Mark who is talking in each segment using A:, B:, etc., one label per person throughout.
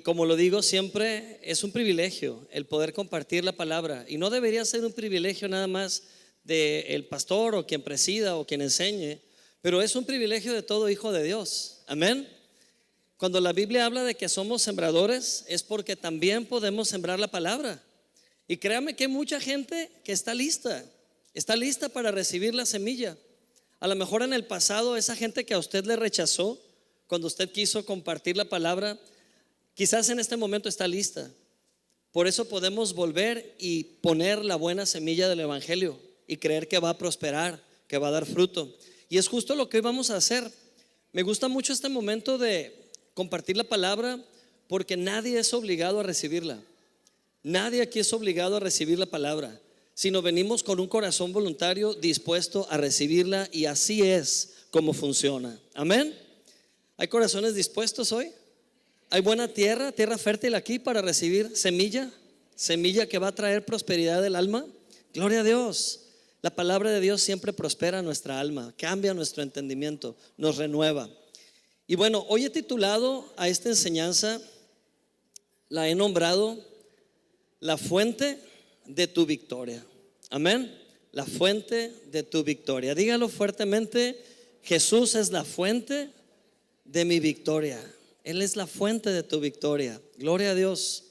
A: Como lo digo siempre, es un privilegio el poder compartir la palabra. Y no debería ser un privilegio nada más del pastor o quien presida o quien enseñe, pero es un privilegio de todo hijo de Dios. Amén. Cuando la Biblia habla de que somos sembradores, es porque también podemos sembrar la palabra. Y créame que hay mucha gente que está lista para recibir la semilla. A lo mejor en el pasado esa gente que a usted le rechazó cuando usted quiso compartir la palabra, quizás en este momento está lista. Por eso podemos volver y poner la buena semilla del evangelio y creer que va a prosperar, que va a dar fruto. Y es justo lo que hoy vamos a hacer. Me gusta mucho este momento de compartir la palabra porque nadie es obligado a recibirla. Nadie aquí es obligado a recibir la palabra, sino venimos con un corazón voluntario dispuesto a recibirla, y así es como funciona. Amén. ¿Hay corazones dispuestos hoy? ¿Hay buena tierra fértil aquí para recibir semilla que va a traer prosperidad del alma? Gloria a Dios. La palabra de Dios siempre prospera nuestra alma, cambia nuestro entendimiento, nos renueva. Y bueno, hoy he titulado a esta enseñanza, la he nombrado la fuente de tu victoria. Amén. La fuente de tu victoria. Dígalo fuertemente: Jesús es la fuente de mi victoria. Él es la fuente de tu victoria. Gloria a Dios.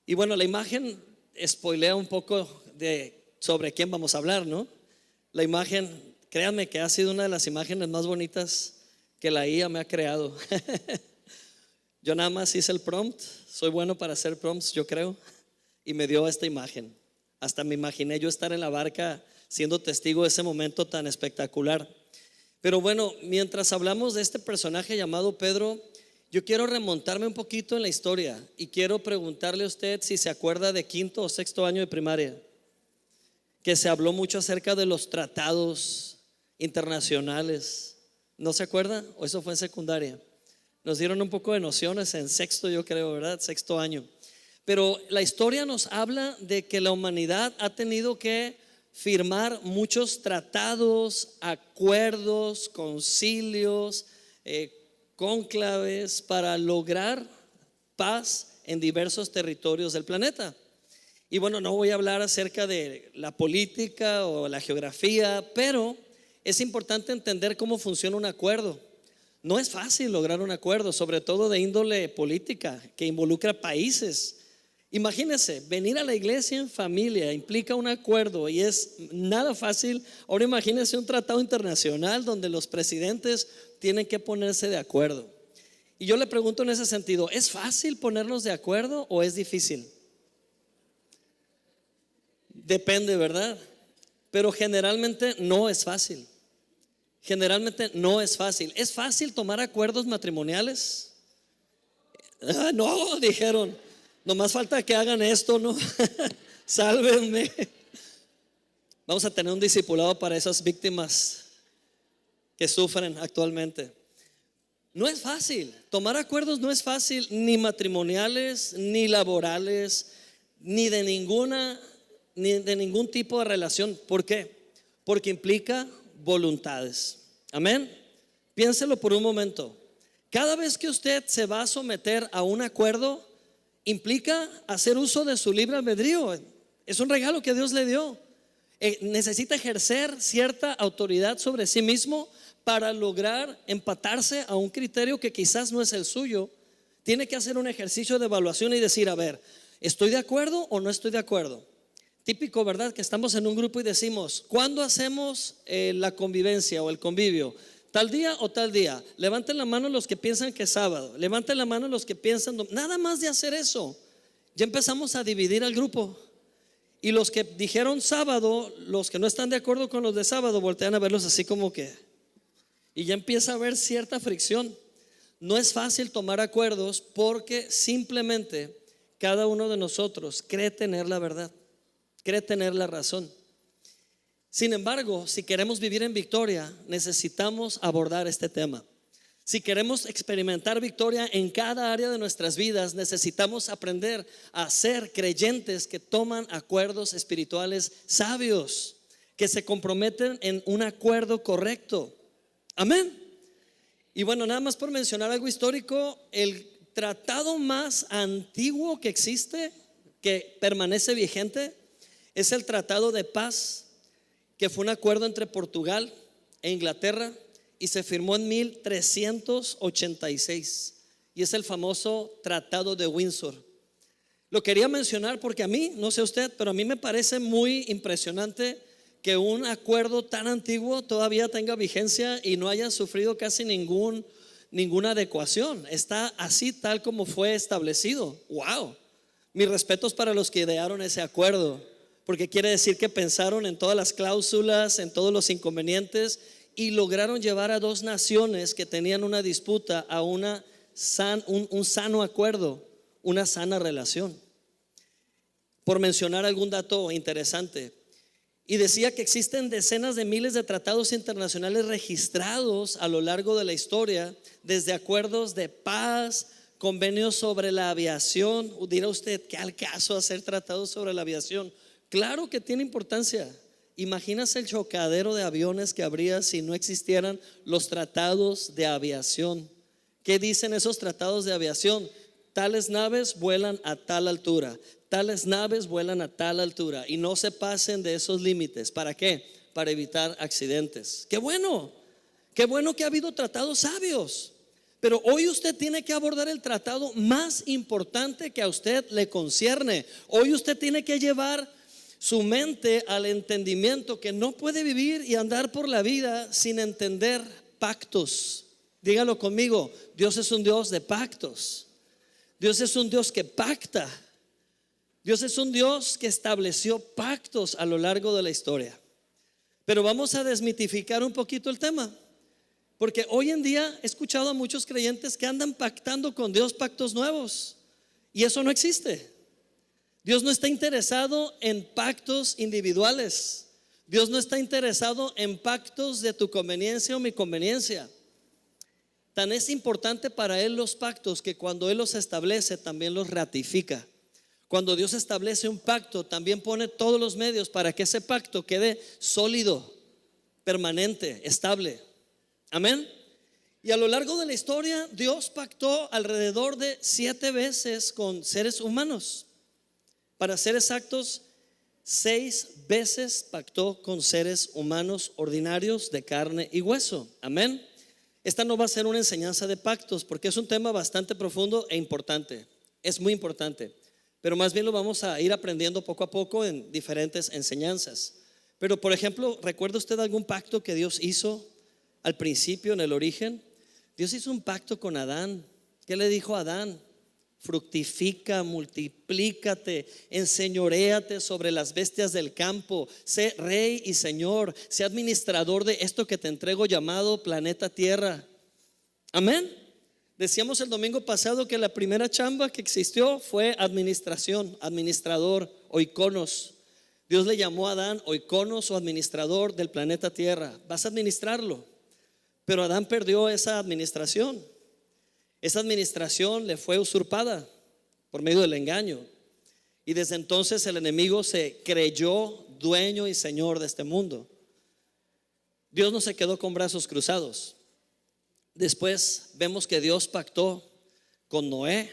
A: Y bueno, la imagen spoilea un poco sobre quién vamos a hablar, ¿no? La imagen, créanme que ha sido una de las imágenes más bonitas que la IA me ha creado. Yo nada más hice el prompt. Soy bueno para hacer prompts, yo creo. Y me dio esta imagen. Hasta me imaginé yo estar en la barca siendo testigo de ese momento tan espectacular. Pero bueno, mientras hablamos de este personaje llamado Pedro, yo quiero remontarme un poquito en la historia y quiero preguntarle a usted si se acuerda de quinto o sexto año de primaria, que se habló mucho acerca de los tratados internacionales. ¿No se acuerda? ¿O eso fue en secundaria? Nos dieron un poco de nociones en sexto, yo creo, ¿verdad? Sexto año. Pero la historia nos habla de que la humanidad ha tenido que firmar muchos tratados, acuerdos, concilios, cónclaves para lograr paz en diversos territorios del planeta. Y bueno, no voy a hablar acerca de la política o la geografía, pero es importante entender cómo funciona un acuerdo. No es fácil lograr un acuerdo, sobre todo de índole política, que involucra países. Imagínense, venir a la iglesia en familia implica un acuerdo y es nada fácil. Ahora imagínense un tratado internacional donde los presidentes tienen que ponerse de acuerdo. Y yo le pregunto en ese sentido, ¿es fácil ponernos de acuerdo o es difícil? Depende, ¿verdad? Pero generalmente no es fácil. Generalmente no es fácil. ¿Es fácil tomar acuerdos matrimoniales? No, dijeron. Nomás falta que hagan esto, ¿no? Sálvenme. Vamos a tener un discipulado para esas víctimas que sufren actualmente. No es fácil. Tomar acuerdos no es fácil, ni matrimoniales, ni laborales, ni de ningún tipo de relación. ¿Por qué? Porque implica voluntades. Amén. Piénselo por un momento. Cada vez que usted se va a someter a un acuerdo, implica hacer uso de su libre albedrío. Es un regalo que Dios le dio. Necesita ejercer cierta autoridad sobre sí mismo para lograr empatarse a un criterio que quizás no es el suyo. Tiene que hacer un ejercicio de evaluación y decir, a ver, ¿estoy de acuerdo o no estoy de acuerdo? Típico, ¿verdad? Que estamos en un grupo y decimos, ¿cuándo hacemos la convivencia o el convivio? ¿Tal día o tal día? Levanten la mano los que piensan que es sábado. Levanten la mano los que piensan. Nada más de hacer eso, ya empezamos a dividir al grupo. Y los que dijeron sábado, los que no están de acuerdo con los de sábado, voltean a verlos así como que. Y ya empieza a haber cierta fricción. No es fácil tomar acuerdos porque simplemente cada uno de nosotros cree tener la verdad, cree tener la razón. Sin embargo, si queremos vivir en victoria, necesitamos abordar este tema. Si queremos experimentar victoria en cada área de nuestras vidas, necesitamos aprender a ser creyentes que toman acuerdos espirituales sabios, que se comprometen en un acuerdo correcto. Amén. Y bueno, nada más por mencionar algo histórico, el tratado más antiguo que existe, que permanece vigente, es el Tratado de Paz, que fue un acuerdo entre Portugal e Inglaterra y se firmó en 1386 y es el famoso Tratado de Windsor. Lo quería mencionar porque a mí, no sé usted, pero a mí me parece muy impresionante que un acuerdo tan antiguo todavía tenga vigencia y no haya sufrido casi ninguna adecuación. Está así tal como fue establecido. Wow. Mis respetos para los que idearon ese acuerdo, porque quiere decir que pensaron en todas las cláusulas, en todos los inconvenientes y lograron llevar a dos naciones que tenían una disputa a un sano acuerdo, una sana relación. Por mencionar algún dato interesante, y decía que existen decenas de miles de tratados internacionales registrados a lo largo de la historia, desde acuerdos de paz, convenios sobre la aviación. Dirá usted, ¿qué al caso hacer tratados sobre la aviación? Claro que tiene importancia. Imagínase el chocadero de aviones que habría si no existieran los tratados de aviación. ¿Qué dicen esos tratados de aviación? Tales naves vuelan a tal altura, tales naves vuelan a tal altura y no se pasen de esos límites. ¿Para qué? Para evitar accidentes. Qué bueno que ha habido tratados sabios. Pero hoy usted tiene que abordar el tratado más importante que a usted le concierne. Hoy usted tiene que llevar su mente al entendimiento que no puede vivir y andar por la vida sin entender pactos. Dígalo conmigo, Dios es un Dios de pactos. Dios es un Dios que pacta. Dios es un Dios que estableció pactos a lo largo de la historia. Pero vamos a desmitificar un poquito el tema, porque hoy en día he escuchado a muchos creyentes que andan pactando con Dios pactos nuevos, y eso no existe. Dios no está interesado en pactos individuales. Dios no está interesado en pactos de tu conveniencia o mi conveniencia. Tan es importante para Él los pactos que cuando Él los establece también los ratifica. Cuando Dios establece un pacto, también pone todos los medios para que ese pacto quede sólido, permanente, estable. Amén. Y a lo largo de la historia, Dios pactó alrededor de 7 veces con seres humanos. Para ser exactos, 6 veces pactó con seres humanos ordinarios de carne y hueso. Amén. Esta no va a ser una enseñanza de pactos porque es un tema bastante profundo e importante. Es muy importante, pero más bien lo vamos a ir aprendiendo poco a poco en diferentes enseñanzas. Pero por ejemplo, ¿recuerda usted algún pacto que Dios hizo al principio, en el origen? Dios hizo un pacto con Adán. ¿Qué le dijo a Adán? Fructifica, multiplícate, enseñoréate sobre las bestias del campo, sé rey y señor, sé administrador de esto que te entrego llamado planeta Tierra. Amén. Decíamos el domingo pasado que la primera chamba que existió fue administración, administrador, oikonos. Dios le llamó a Adán oikonos o administrador del planeta Tierra. Vas a administrarlo. Pero Adán perdió esa administración. Esa administración le fue usurpada por medio del engaño. Y desde entonces el enemigo se creyó dueño y señor de este mundo. Dios no se quedó con brazos cruzados. Después vemos que Dios pactó con Noé.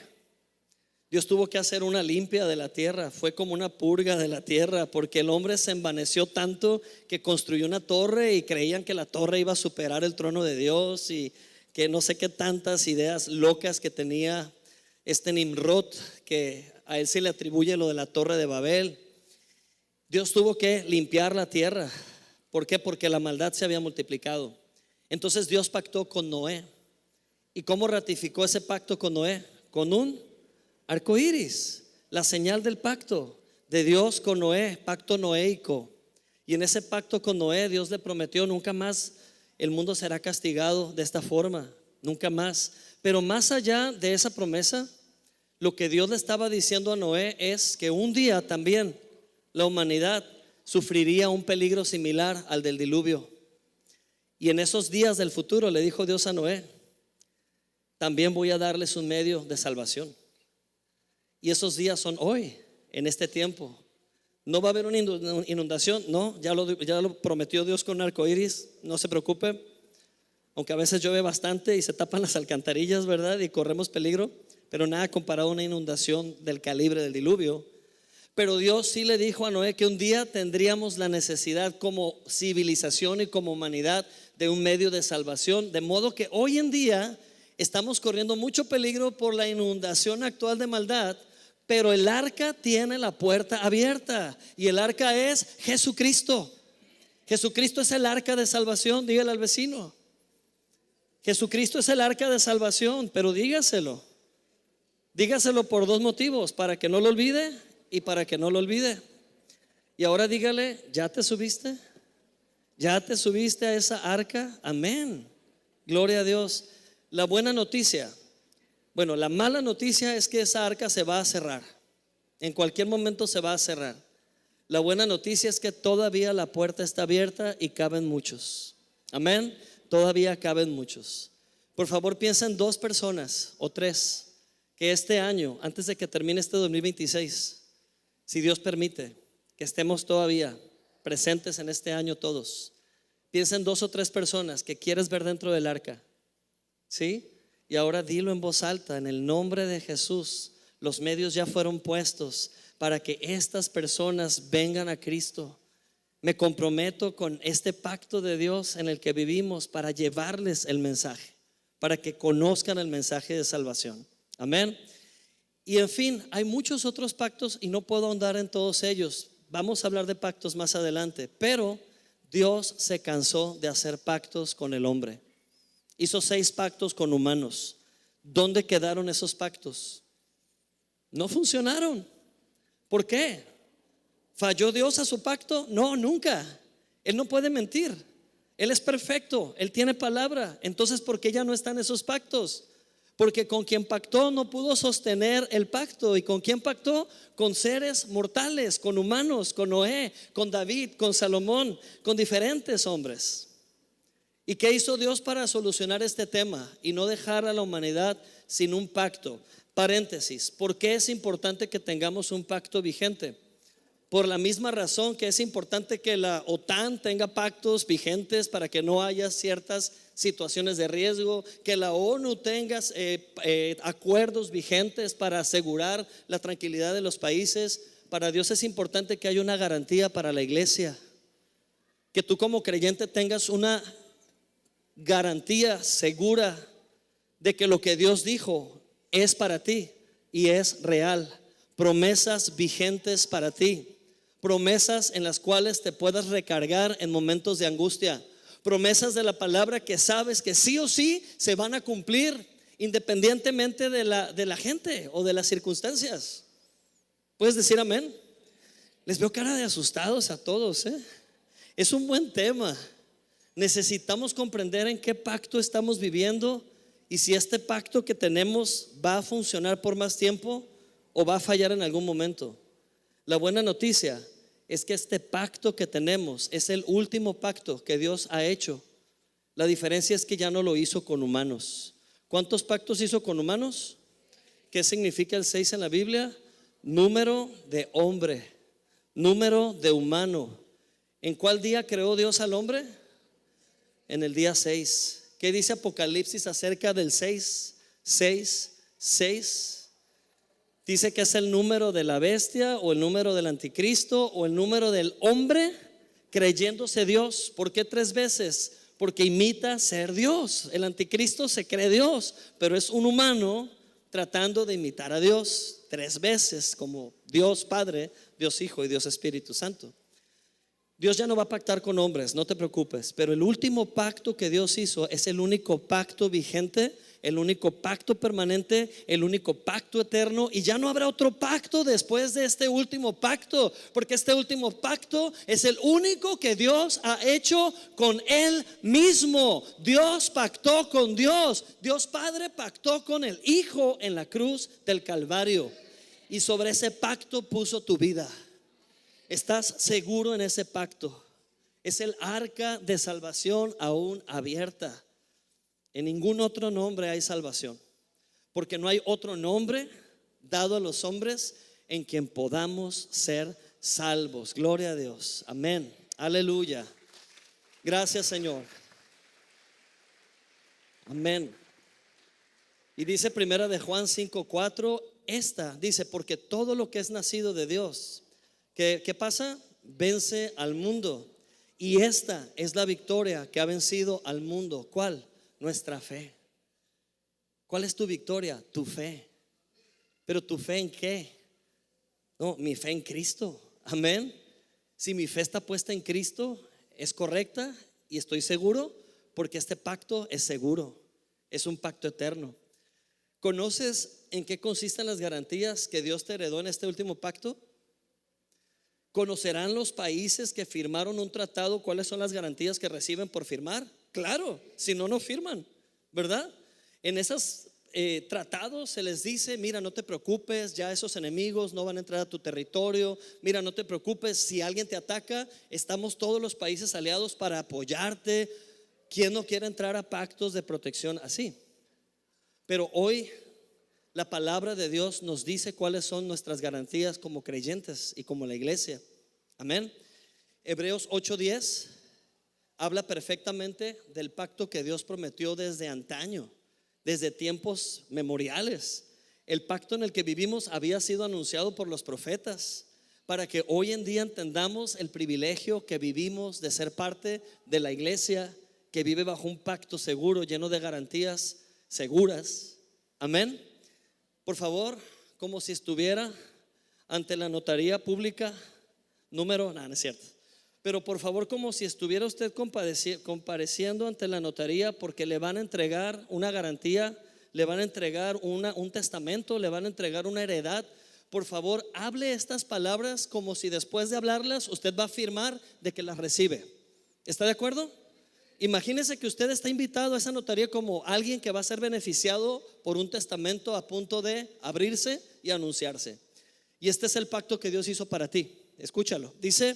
A: Dios tuvo que hacer una limpia de la tierra. Fue como una purga de la tierra, porque el hombre se envaneció tanto que construyó una torre y creían que la torre iba a superar el trono de Dios, y que no sé qué tantas ideas locas que tenía este Nimrod, que a él se le atribuye lo de la torre de Babel. Dios tuvo que limpiar la tierra. ¿Por qué? Porque la maldad se había multiplicado. Entonces Dios pactó con Noé. ¿Y cómo ratificó ese pacto con Noé? Con un arco iris, la señal del pacto de Dios con Noé, pacto noéico. Y en ese pacto con Noé, Dios le prometió: nunca más el mundo será castigado de esta forma, nunca más. Pero más allá de esa promesa, lo que Dios le estaba diciendo a Noé es que un día también la humanidad sufriría un peligro similar al del diluvio. Y en esos días del futuro le dijo Dios a Noé: también voy a darles un medio de salvación. Y esos días son hoy, en este tiempo. No va a haber una inundación, no, ya lo prometió Dios con un arco iris, no se preocupe. Aunque a veces llueve bastante y se tapan las alcantarillas, ¿verdad? Y corremos peligro, pero nada comparado a una inundación del calibre del diluvio. Pero Dios sí le dijo a Noé que un día tendríamos la necesidad como civilización y como humanidad de un medio de salvación, de modo que hoy en día estamos corriendo mucho peligro por la inundación actual de maldad, pero el arca tiene la puerta abierta y el arca es Jesucristo. Jesucristo es el arca de salvación. Dígale al vecino: Jesucristo es el arca de salvación. Pero dígaselo por dos motivos: para que no lo olvide y para que no lo olvide. Y ahora dígale: ¿ya te subiste? ¿Ya te subiste a esa arca? Amén, gloria a Dios. La buena noticia, bueno, la mala noticia es que esa arca se va a cerrar. En cualquier momento se va a cerrar. La buena noticia es que todavía la puerta está abierta y caben muchos. Amén, todavía caben muchos. Por favor, piensa en 2 personas o 3 que este año, antes de que termine este 2026, si Dios permite que estemos todavía presentes en este año todos, piensa en 2 o 3 personas que quieres ver dentro del arca. ¿Sí? Y ahora dilo en voz alta: en el nombre de Jesús, los medios ya fueron puestos para que estas personas vengan a Cristo. Me comprometo con este pacto de Dios en el que vivimos para llevarles el mensaje, para que conozcan el mensaje de salvación. Amén. Y en fin, hay muchos otros pactos y no puedo ahondar en todos ellos. Vamos a hablar de pactos más adelante, pero Dios se cansó de hacer pactos con el hombre. Hizo 6 pactos con humanos. ¿Dónde quedaron esos pactos? No funcionaron. ¿Por qué? ¿Falló Dios a su pacto? No, nunca. Él no puede mentir. Él es perfecto, Él tiene palabra. Entonces, ¿por qué ya no están esos pactos? Porque con quien pactó no pudo sostener el pacto. ¿Y con quién pactó? Con seres mortales, con humanos, con Noé, con David, con Salomón, con diferentes hombres. ¿Y qué hizo Dios para solucionar este tema y no dejar a la humanidad sin un pacto? Paréntesis: ¿por qué es importante que tengamos un pacto vigente? Por la misma razón que es importante que la OTAN tenga pactos vigentes para que no haya ciertas situaciones de riesgo, que la ONU tenga acuerdos vigentes para asegurar la tranquilidad de los países. Para Dios es importante que haya una garantía para la iglesia, que tú como creyente tengas una garantía segura de que lo que Dios dijo es para ti y es real. Promesas vigentes para ti, promesas en las cuales te puedas recargar en momentos de angustia, promesas de la palabra que sabes que sí o sí se van a cumplir independientemente de la gente o de las circunstancias. ¿Puedes decir amén? Les veo cara de asustados a todos, ¿eh? Es un buen tema. Necesitamos comprender en qué pacto estamos viviendo y si este pacto que tenemos va a funcionar por más tiempo o va a fallar en algún momento. La buena noticia es que este pacto que tenemos es el último pacto que Dios ha hecho. La diferencia es que ya no lo hizo con humanos. ¿Cuántos pactos hizo con humanos? ¿Qué significa el 6 en la Biblia? Número de hombre, número de humano. ¿En cuál día creó Dios al hombre? En el día 6. ¿Qué dice Apocalipsis acerca del 6? 6, 6. Dice que es el número de la bestia o el número del anticristo o el número del hombre creyéndose Dios. ¿Por qué 3 veces? Porque imita ser Dios. El anticristo se cree Dios, pero es un humano tratando de imitar a Dios 3 veces, como Dios Padre, Dios Hijo y Dios Espíritu Santo. Dios ya no va a pactar con hombres, no te preocupes, pero el último pacto que Dios hizo es el único pacto vigente, el único pacto permanente, el único pacto eterno, y ya no habrá otro pacto después de este último pacto, porque este último pacto es el único que Dios ha hecho con Él mismo. Dios pactó con Dios, Dios Padre pactó con el Hijo en la cruz del Calvario, y sobre ese pacto puso tu vida. ¿Estás seguro en ese pacto? Es el arca de salvación aún abierta. En ningún otro nombre hay salvación, porque no hay otro nombre dado a los hombres en quien podamos ser salvos. Gloria a Dios. Amén. Aleluya. Gracias, Señor. Amén. Y dice primera de Juan 5:4, esta dice, porque todo lo que es nacido de Dios, ¿qué pasa? Vence al mundo. Y esta es la victoria que ha vencido al mundo. ¿Cuál? Nuestra fe. ¿Cuál es tu victoria? Tu fe. ¿Pero tu fe en qué? No, mi fe en Cristo. Amén. Si mi fe está puesta en Cristo, es correcta y estoy seguro porque este pacto es seguro. Es un pacto eterno. ¿Conoces en qué consisten las garantías que Dios te heredó en este último pacto? ¿Conocerán los países que firmaron un tratado cuáles son las garantías que reciben por firmar? Claro, si no, no firman, ¿verdad? En esos tratados se les dice, mira, no te preocupes, ya esos enemigos no van a entrar a tu territorio. Mira, no te preocupes, si alguien te ataca, estamos todos los países aliados para apoyarte. ¿Quién no quiere entrar a pactos de protección así? Pero hoy la palabra de Dios nos dice cuáles son nuestras garantías como creyentes y como la iglesia. Amén. Hebreos 8:10 habla perfectamente del pacto que Dios prometió desde antaño, desde tiempos memoriales. El pacto en el que vivimos había sido anunciado por los profetas para que hoy en día entendamos el privilegio que vivimos de ser parte de la iglesia que vive bajo un pacto seguro, lleno de garantías seguras. Amén. Por favor, como si estuviera ante la notaría pública número, no es cierto, pero por favor, como si estuviera usted compareciendo ante la notaría, porque le van a entregar una garantía, le van a entregar un testamento, le van a entregar una heredad. Por favor, hable estas palabras como si después de hablarlas usted va a afirmar de que las recibe. ¿Está de acuerdo? Imagínese que usted está invitado a esa notaría como alguien que va a ser beneficiado por un testamento a punto de abrirse y anunciarse. Y este es el pacto que Dios hizo para ti. Escúchalo. Dice: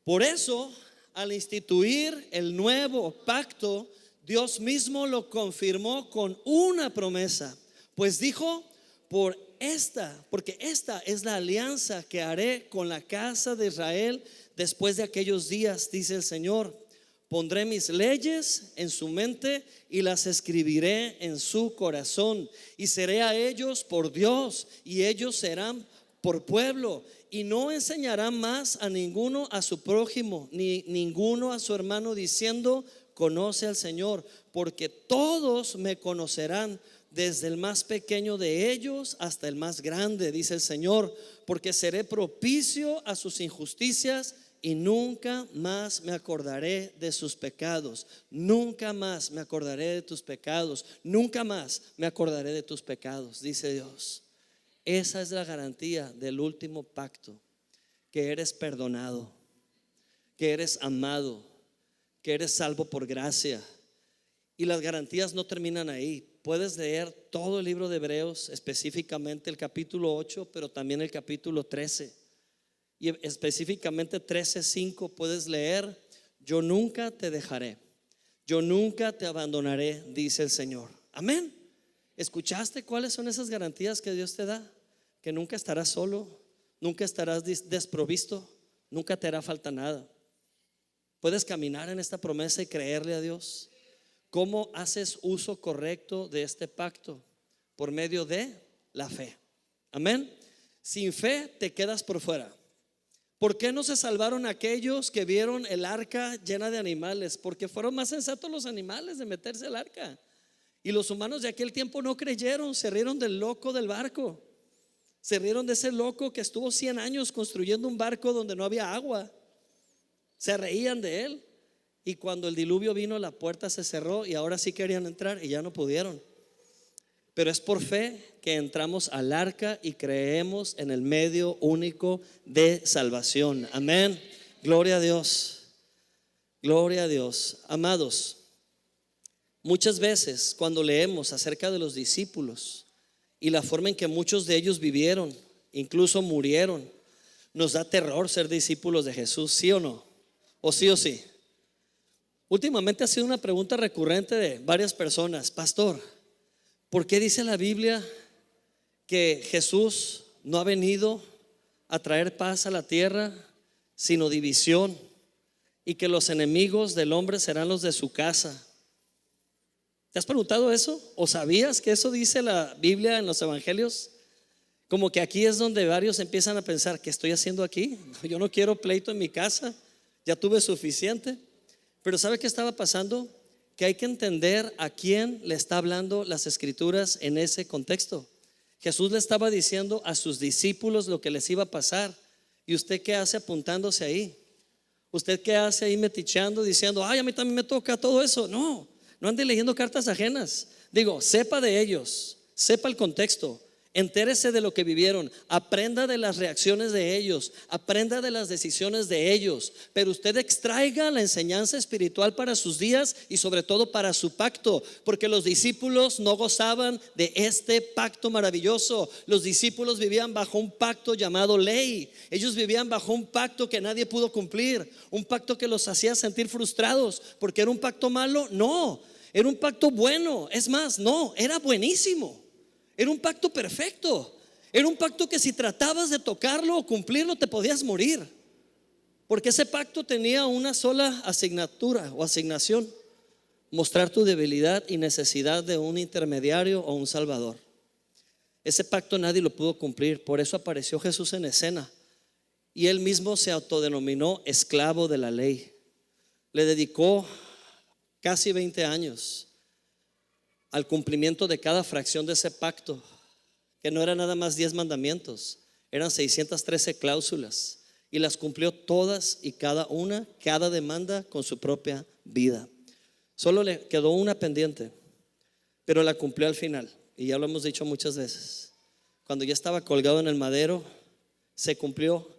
A: por eso, al instituir el nuevo pacto, Dios mismo lo confirmó con una promesa. Pues dijo: porque esta es la alianza que haré con la casa de Israel después de aquellos días, dice el Señor. Pondré mis leyes en su mente y las escribiré en su corazón, y seré a ellos por Dios y ellos serán por pueblo. Y no enseñarán más a ninguno a su prójimo, ni ninguno a su hermano, diciendo: conoce al Señor, porque todos me conocerán, desde el más pequeño de ellos hasta el más grande, dice el Señor, porque seré propicio a sus injusticias y nunca más me acordaré de sus pecados. Nunca más me acordaré de tus pecados. Nunca más me acordaré de tus pecados, dice Dios. Esa es la garantía del último pacto: que eres perdonado, que eres amado, que eres salvo por gracia. Y las garantías no terminan ahí. Puedes leer todo el libro de Hebreos, específicamente el capítulo 8, pero también el capítulo 13. Y específicamente 13:5 puedes leer: yo nunca te dejaré, yo nunca te abandonaré, dice el Señor. Amén. ¿Escuchaste cuáles son esas garantías que Dios te da? Que nunca estarás solo, nunca estarás desprovisto, nunca te hará falta nada. Puedes caminar en esta promesa y creerle a Dios. ¿Cómo haces uso correcto de este pacto? Por medio de la fe. Amén. Sin fe te quedas por fuera. ¿Por qué no se salvaron aquellos que vieron el arca llena de animales? Porque fueron más sensatos los animales de meterse al arca. Y los humanos de aquel tiempo no creyeron, se rieron del loco del barco. Se rieron de ese loco que estuvo 100 años construyendo un barco donde no había agua. Se reían de él. Y cuando el diluvio vino, la puerta se cerró y ahora sí querían entrar y ya no pudieron. Pero es por fe que entramos al arca y creemos en el medio único de salvación. Amén. Gloria a Dios. Gloria a Dios. Amados, muchas veces cuando leemos acerca de los discípulos y la forma en que muchos de ellos vivieron, incluso murieron, nos da terror ser discípulos de Jesús. ¿Sí o no? ¿O sí o sí? Últimamente ha sido una pregunta recurrente de varias personas: pastor, ¿por qué dice la Biblia que Jesús no ha venido a traer paz a la tierra, sino división, y que los enemigos del hombre serán los de su casa? ¿Te has preguntado eso? ¿O sabías que eso dice la Biblia en los evangelios? Como que aquí es donde varios empiezan a pensar: ¿qué estoy haciendo aquí? Yo no quiero pleito en mi casa, ya tuve suficiente. Pero ¿sabe qué estaba pasando? Que hay que entender a quién le está hablando las escrituras en ese contexto. Jesús le estaba diciendo a sus discípulos lo que les iba a pasar. ¿Y usted qué hace apuntándose ahí? ¿Usted qué hace ahí meticheando, diciendo: ay, a mí también me toca todo eso? No, no ande leyendo cartas ajenas. Digo, sepa de ellos, sepa el contexto, entérese de lo que vivieron, aprenda de las reacciones de ellos, aprenda de las decisiones de ellos, pero usted extraiga la enseñanza espiritual para sus días y sobre todo para su pacto, porque los discípulos no gozaban de este pacto maravilloso. Los discípulos vivían bajo un pacto llamado ley. Ellos vivían bajo un pacto que nadie pudo cumplir, un pacto que los hacía sentir frustrados. ¿Porque era un pacto malo? No, era un pacto bueno. Es más, no, era buenísimo. Era un pacto perfecto. Era un pacto que si tratabas de tocarlo o cumplirlo te podías morir, porque ese pacto tenía una sola asignatura o asignación: mostrar tu debilidad y necesidad de un intermediario o un salvador. Ese pacto nadie lo pudo cumplir. Por eso apareció Jesús en escena y él mismo se autodenominó esclavo de la ley. Le dedicó casi 20 años al cumplimiento de cada fracción de ese pacto, que no eran nada más 10 mandamientos, eran 613 cláusulas, y las cumplió todas y cada una, cada demanda con su propia vida. Solo le quedó una pendiente, pero la cumplió al final. Y ya lo hemos dicho muchas veces: cuando ya estaba colgado en el madero, se cumplió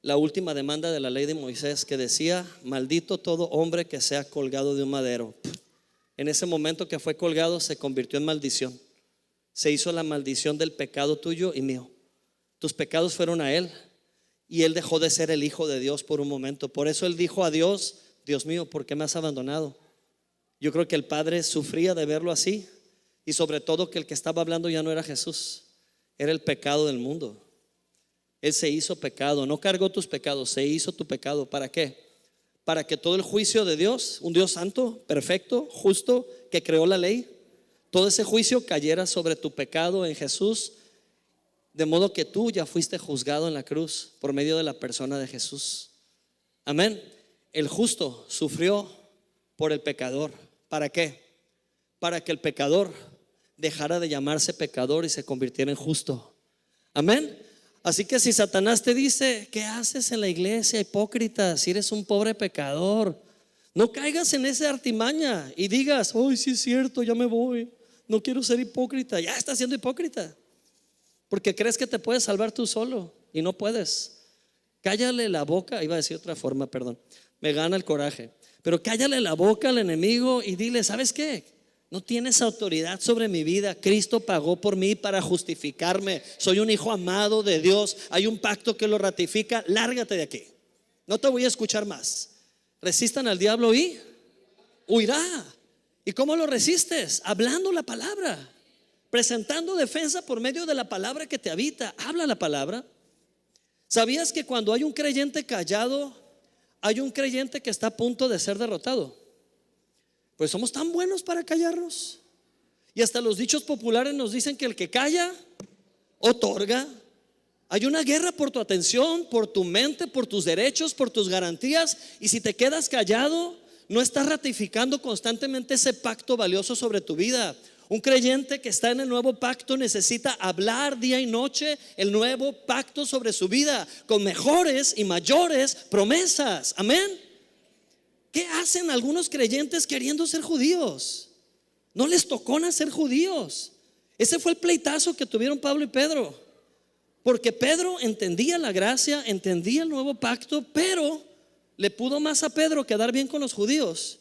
A: la última demanda de la ley de Moisés, que decía: maldito todo hombre que sea colgado de un madero. En ese momento que fue colgado se convirtió en maldición. Se hizo la maldición del pecado tuyo y mío. Tus pecados fueron a él y él dejó de ser el hijo de Dios por un momento. Por eso él dijo a Dios: Dios mío, ¿por qué me has abandonado? Yo creo que el Padre sufría de verlo así, y sobre todo que el que estaba hablando ya no era Jesús, era el pecado del mundo. Él se hizo pecado, no cargó tus pecados, se hizo tu pecado. ¿Para qué? Para que todo el juicio de Dios, un Dios santo, perfecto, justo, que creó la ley, todo ese juicio cayera sobre tu pecado en Jesús, de modo que tú ya fuiste juzgado en la cruz por medio de la persona de Jesús. Amén. El justo sufrió por el pecador. ¿Para qué? Para que el pecador dejara de llamarse pecador y se convirtiera en justo. Amén. Así que si Satanás te dice: ¿qué haces en la iglesia, hipócrita? Si eres un pobre pecador, no caigas en esa artimaña y digas: ¡ay, sí es cierto, ya me voy! No quiero ser hipócrita. Ya estás siendo hipócrita, porque crees que te puedes salvar tú solo y no puedes. Cállale la boca. Iba a decir otra forma, perdón, me gana el coraje. Pero cállale la boca al enemigo y dile: ¿sabes qué? No tienes autoridad sobre mi vida. Cristo pagó por mí para justificarme. Soy un hijo amado de Dios. Hay un pacto que lo ratifica. Lárgate de aquí. No te voy a escuchar más. Resistan al diablo y huirá. ¿Y cómo lo resistes? Hablando la palabra, presentando defensa por medio de la palabra que te habita. Habla la palabra. ¿Sabías que cuando hay un creyente callado, hay un creyente que está a punto de ser derrotado? Pues somos tan buenos para callarnos. Y hasta los dichos populares nos dicen que el que calla, otorga. Hay una guerra por tu atención, por tu mente, por tus derechos, por tus garantías. Y si te quedas callado, no estás ratificando constantemente ese pacto valioso sobre tu vida. Un creyente que está en el nuevo pacto necesita hablar día y noche el nuevo pacto sobre su vida, con mejores y mayores promesas. Amén. ¿Qué hacen algunos creyentes queriendo ser judíos? No les tocó nacer judíos. Ese fue el pleitazo que tuvieron Pablo y Pedro, porque Pedro entendía la gracia, entendía el nuevo pacto, pero le pudo más a Pedro quedar bien con los judíos.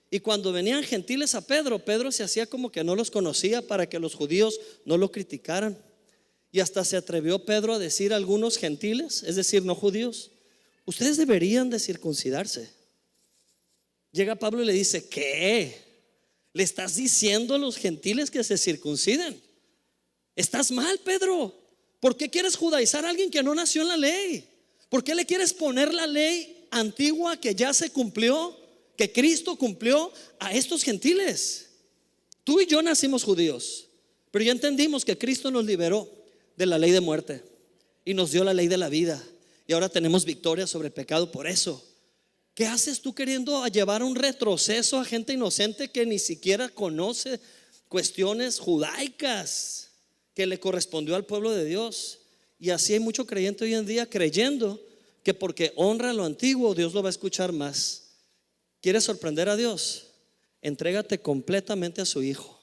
A: Y cuando venían gentiles a Pedro, Pedro se hacía como que no los conocía para que los judíos no lo criticaran. Y hasta se atrevió Pedro a decir a algunos gentiles, es decir, no judíos: ustedes deberían de circuncidarse. Llega Pablo y le dice: ¿qué? ¿Le estás diciendo a los gentiles que se circunciden? Estás mal, Pedro. ¿Por qué quieres judaizar a alguien que no nació en la ley? ¿Por qué le quieres poner la ley antigua que ya se cumplió, que Cristo cumplió, a estos gentiles? Tú y yo nacimos judíos, pero ya entendimos que Cristo nos liberó de la ley de muerte y nos dio la ley de la vida. Y ahora tenemos victoria sobre el pecado por eso. ¿Qué haces tú queriendo llevar un retroceso a gente inocente que ni siquiera conoce cuestiones judaicas que le correspondió al pueblo de Dios? Y así hay mucho creyente hoy en día creyendo que porque honra lo antiguo, Dios lo va a escuchar más. ¿Quieres sorprender a Dios? Entrégate completamente a su Hijo.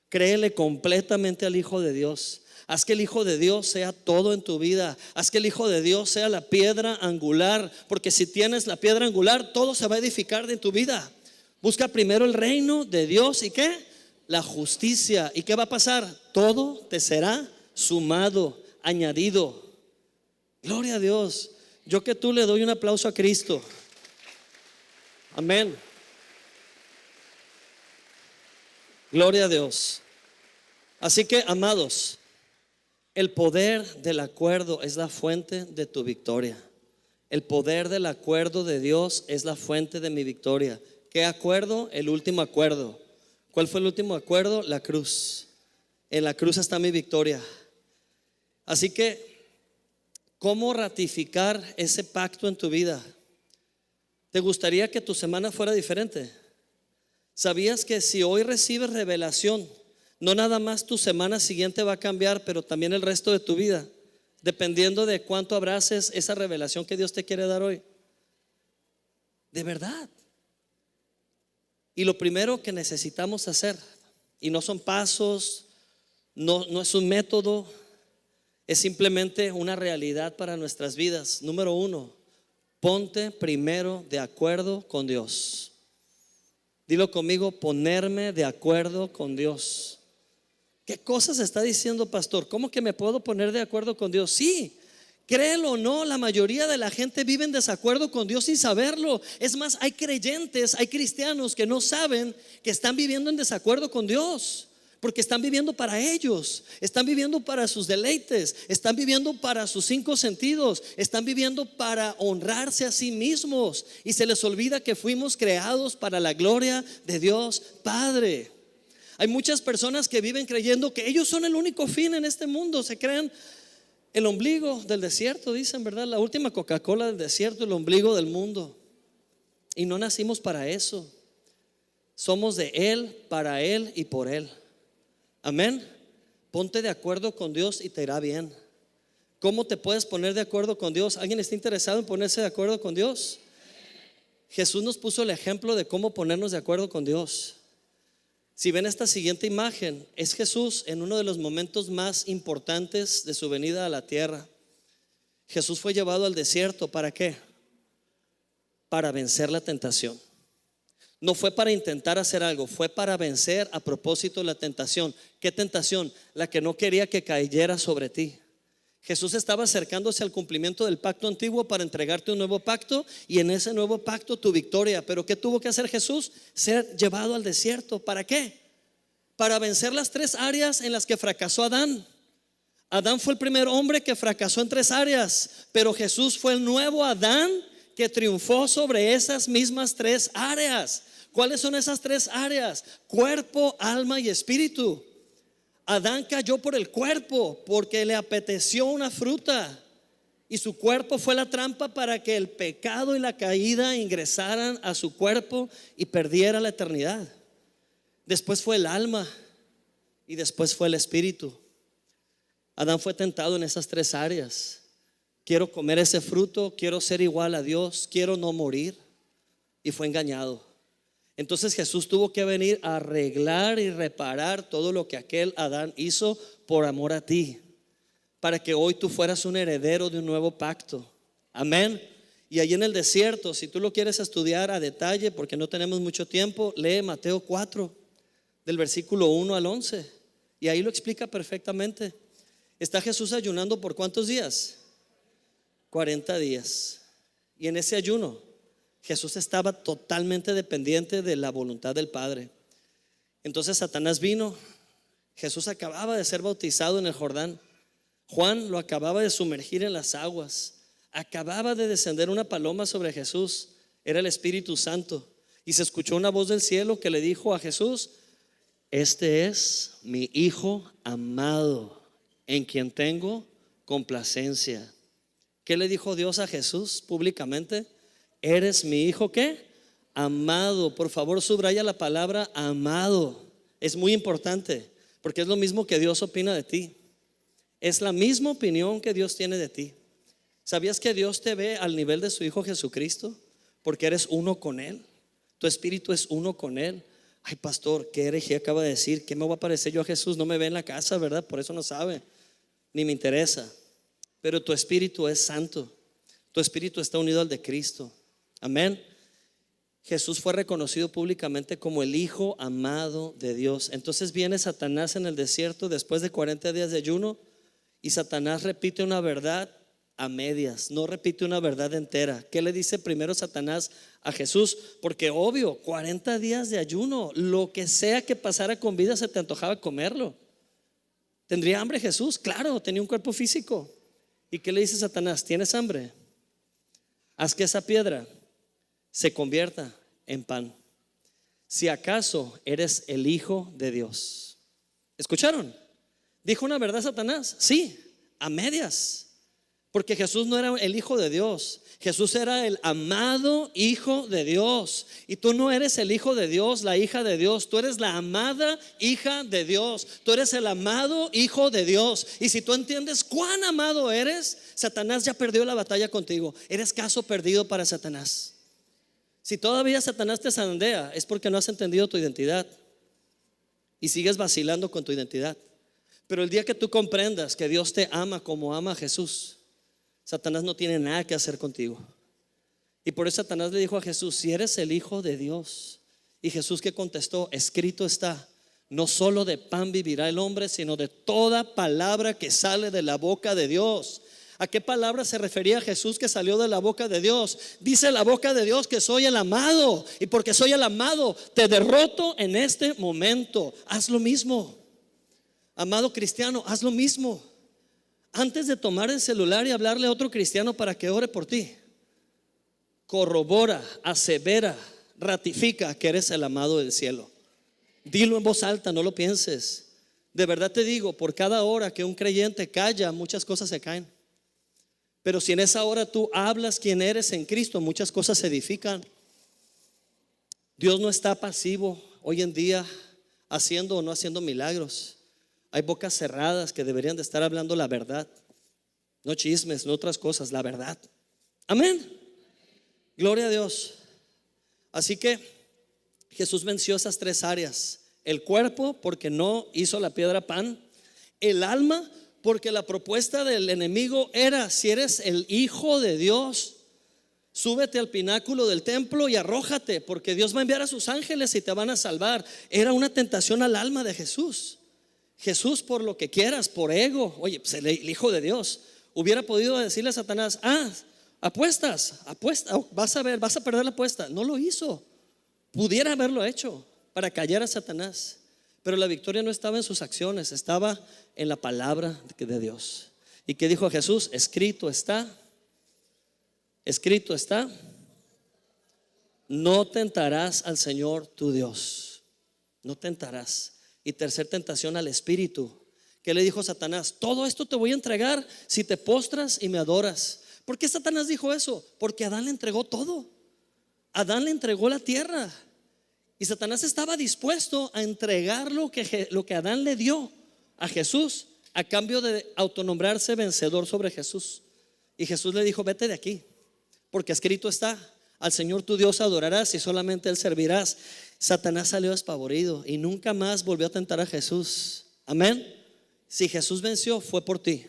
A: Créele completamente al Hijo de Dios. Haz que el Hijo de Dios sea todo en tu vida. Haz que el Hijo de Dios sea la piedra angular, porque si tienes la piedra angular, todo se va a edificar en tu vida. Busca primero el reino de Dios y ¿qué? La justicia. ¿Y qué va a pasar? Todo te será sumado, añadido. Gloria a Dios. Yo que tú le doy un aplauso a Cristo. Amén. Gloria a Dios. Así que, amados, el poder del acuerdo es la fuente de tu victoria. El poder del acuerdo de Dios es la fuente de mi victoria. ¿Qué acuerdo? El último acuerdo. ¿Cuál fue el último acuerdo? La cruz. En la cruz está mi victoria. Así que, ¿cómo ratificar ese pacto en tu vida? ¿Te gustaría que tu semana fuera diferente? ¿Sabías que si hoy recibes revelación, no nada más tu semana siguiente va a cambiar, pero también el resto de tu vida, dependiendo de cuánto abraces esa revelación que Dios te quiere dar hoy? De verdad. Y lo primero que necesitamos hacer, y no son pasos, no es un método, es simplemente una realidad para nuestras vidas. Número 1, ponte primero de acuerdo con Dios. Dilo conmigo, ponerme de acuerdo con Dios. ¿Qué cosas está diciendo, pastor? ¿Cómo que me puedo poner de acuerdo con Dios? Sí, créelo o no, la mayoría de la gente vive en desacuerdo con Dios sin saberlo. Es más, hay creyentes, hay cristianos que no saben que están viviendo en desacuerdo con Dios, porque están viviendo para ellos, están viviendo para sus deleites, están viviendo para sus 5 sentidos, están viviendo para honrarse a sí mismos, y se les olvida que fuimos creados para la gloria de Dios Padre. Hay muchas personas que viven creyendo que ellos son el único fin en este mundo. Se creen el ombligo del desierto, dicen, ¿verdad? La última Coca-Cola del desierto, el ombligo del mundo. Y no nacimos para eso. Somos de Él, para Él y por Él. Amén. Ponte de acuerdo con Dios y te irá bien. ¿Cómo te puedes poner de acuerdo con Dios? ¿Alguien está interesado en ponerse de acuerdo con Dios? Jesús nos puso el ejemplo de cómo ponernos de acuerdo con Dios. Si ven esta siguiente imagen, es Jesús en uno de los momentos más importantes de su venida a la tierra. Jesús fue llevado al desierto. ¿Para qué? Para vencer la tentación. No fue para intentar hacer algo, fue para vencer a propósito la tentación. ¿Qué tentación? La que no quería que cayera sobre ti. Jesús estaba acercándose al cumplimiento del pacto antiguo para entregarte un nuevo pacto, y en ese nuevo pacto tu victoria. Pero ¿qué tuvo que hacer Jesús? Ser llevado al desierto. ¿Para qué? Para vencer las 3 áreas en las que fracasó Adán. Adán fue el primer hombre que fracasó en 3 áreas, pero Jesús fue el nuevo Adán que triunfó sobre esas mismas 3 áreas. ¿Cuáles son esas 3 áreas? Cuerpo, alma y espíritu. Adán cayó por el cuerpo porque le apeteció una fruta, y su cuerpo fue la trampa para que el pecado y la caída ingresaran a su cuerpo y perdiera la eternidad. Después fue el alma y después fue el espíritu. Adán fue tentado en esas 3 áreas. Quiero comer ese fruto, quiero ser igual a Dios, quiero no morir, y fue engañado. Entonces Jesús tuvo que venir a arreglar y reparar todo lo que aquel Adán hizo por amor a ti, para que hoy tú fueras un heredero de un nuevo pacto. Amén. Y ahí en el desierto, si tú lo quieres estudiar a detalle, porque no tenemos mucho tiempo, lee Mateo 4 del versículo 1 al 11, y ahí lo explica perfectamente. Está Jesús ayunando por ¿cuántos días? 40 días. Y en ese ayuno Jesús estaba totalmente dependiente de la voluntad del Padre. Entonces Satanás vino. Jesús acababa de ser bautizado en el Jordán. Juan lo acababa de sumergir en las aguas. Acababa de descender una paloma sobre Jesús. Era el Espíritu Santo. Y se escuchó una voz del cielo que le dijo a Jesús: Este es mi Hijo amado, en quien tengo complacencia. ¿Qué le dijo Dios a Jesús públicamente? Eres mi Hijo, ¿qué? Amado. Por favor, subraya la palabra amado. Es muy importante, porque es lo mismo que Dios opina de ti. Es la misma opinión que Dios tiene de ti. ¿Sabías que Dios te ve al nivel de su Hijo Jesucristo? Porque eres uno con Él. Tu espíritu es uno con Él. Ay, pastor, ¿qué herejía acaba de decir? ¿Qué me voy a parecer yo a Jesús? No me ve en la casa, ¿verdad? Por eso no sabe, ni me interesa. Pero tu espíritu es santo. Tu espíritu está unido al de Cristo. Amén. Jesús fue reconocido públicamente como el Hijo amado de Dios. Entonces viene Satanás en el desierto después de 40 días de ayuno, y Satanás repite una verdad a medias, no repite una verdad entera. ¿Qué le dice primero Satanás a Jesús? Porque obvio, 40 días de ayuno, lo que sea que pasara con vida se te antojaba comerlo. ¿Tendría hambre Jesús? Claro, tenía un cuerpo físico. ¿Y qué le dice Satanás? ¿Tienes hambre? Haz que esa piedra se convierta en pan, si acaso eres el Hijo de Dios. ¿Escucharon? ¿Dijo una verdad Satanás? Sí, a medias. Porque Jesús no era el Hijo de Dios. Jesús era el amado Hijo de Dios. Y tú no eres el Hijo de Dios, la hija de Dios. Tú eres la amada hija de Dios. Tú eres el amado Hijo de Dios. Y si tú entiendes cuán amado eres, Satanás ya perdió la batalla contigo. Eres caso perdido para Satanás. Si todavía Satanás te zandea, es porque no has entendido tu identidad y sigues vacilando con tu identidad. Pero el día que tú comprendas que Dios te ama como ama a Jesús, Satanás no tiene nada que hacer contigo. Y por eso Satanás le dijo a Jesús: si eres el Hijo de Dios. Y Jesús, que contestó: escrito está, no solo de pan vivirá el hombre, sino de toda palabra que sale de la boca de Dios. ¿A qué palabra se refería Jesús que salió de la boca de Dios? Dice la boca de Dios que soy el amado, y porque soy el amado te derroto en este momento. Haz lo mismo, amado cristiano, haz lo mismo. Antes de tomar el celular y hablarle a otro cristiano para que ore por ti, corrobora, asevera, ratifica que eres el amado del cielo. Dilo en voz alta, no lo pienses. De verdad te digo, por cada hora que un creyente calla, muchas cosas se caen. Pero si en esa hora tú hablas quién eres en Cristo, muchas cosas se edifican. Dios no está pasivo hoy en día haciendo o no haciendo milagros. Hay bocas cerradas que deberían de estar hablando la verdad, no chismes, no otras cosas, la verdad. Amén. Gloria a Dios. Así que Jesús venció esas tres áreas: el cuerpo, porque no hizo la piedra pan; el alma, porque la propuesta del enemigo era: si eres el Hijo de Dios, súbete al pináculo del templo y arrójate, porque Dios va a enviar a sus ángeles y te van a salvar. Era una tentación al alma de Jesús. Jesús, por lo que quieras, por ego, oye, pues el Hijo de Dios, hubiera podido decirle a Satanás: apuesta, vas a ver, vas a perder la apuesta. No lo hizo. Pudiera haberlo hecho para callar a Satanás, pero la victoria no estaba en sus acciones, estaba en la palabra de Dios. ¿Y qué dijo Jesús? Escrito está, no tentarás al Señor tu Dios. No tentarás. Y tercer tentación, al espíritu. ¿Qué le dijo Satanás? Todo esto te voy a entregar si te postras y me adoras. ¿Por qué Satanás dijo eso? Porque Adán le entregó todo. Adán le entregó la tierra, y Satanás estaba dispuesto a entregar lo que Adán le dio a Jesús a cambio de autonombrarse vencedor sobre Jesús. Y Jesús le dijo: vete de aquí, porque escrito está, al Señor tu Dios adorarás y solamente Él servirás. Satanás salió despavorido y nunca más volvió a tentar a Jesús. Amén. Si Jesús venció, fue por ti,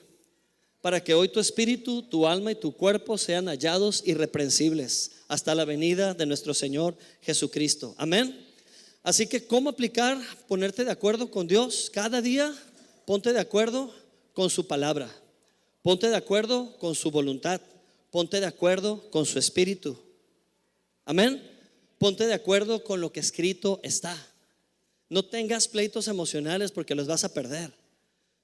A: para que hoy tu espíritu, tu alma y tu cuerpo sean hallados irreprensibles hasta la venida de nuestro Señor Jesucristo. Amén. Así que, ¿cómo aplicar? Ponerte de acuerdo con Dios cada día. Ponte de acuerdo con su palabra, ponte de acuerdo con su voluntad, ponte de acuerdo con su espíritu. Amén. Ponte de acuerdo con lo que escrito está. No tengas pleitos emocionales, porque los vas a perder.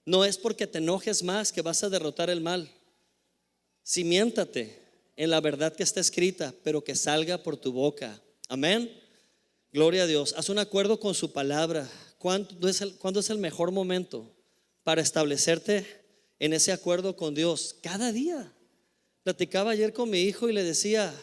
A: No es porque te enojes más que vas a derrotar el mal. Cimiéntate en la verdad que está escrita, pero que salga por tu boca. Amén. Gloria a Dios. Haz un acuerdo con su palabra. cuándo es el mejor momento para establecerte en ese acuerdo con Dios? Cada día. Platicaba ayer con mi hijo y le decía: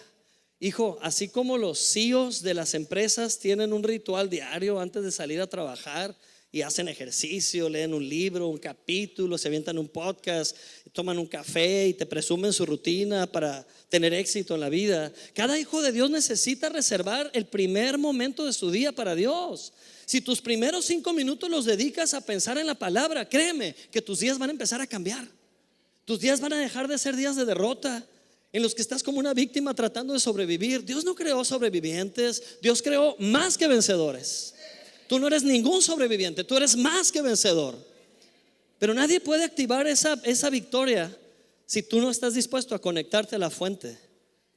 A: hijo, así como los CEOs de las empresas tienen un ritual diario antes de salir a trabajar y hacen ejercicio, leen un libro, un capítulo, se avientan un podcast, toman un café y te presumen su rutina para tener éxito en la vida, cada hijo de Dios necesita reservar el primer momento de su día para Dios. Si tus primeros 5 minutos los dedicas a pensar en la palabra, créeme que tus días van a empezar a cambiar. Tus días van a dejar de ser días de derrota, en los que estás como una víctima tratando de sobrevivir. Dios no creó sobrevivientes, Dios creó más que vencedores. Tú no eres ningún sobreviviente, tú eres más que vencedor. Pero nadie puede activar esa victoria si tú no estás dispuesto a conectarte a la fuente.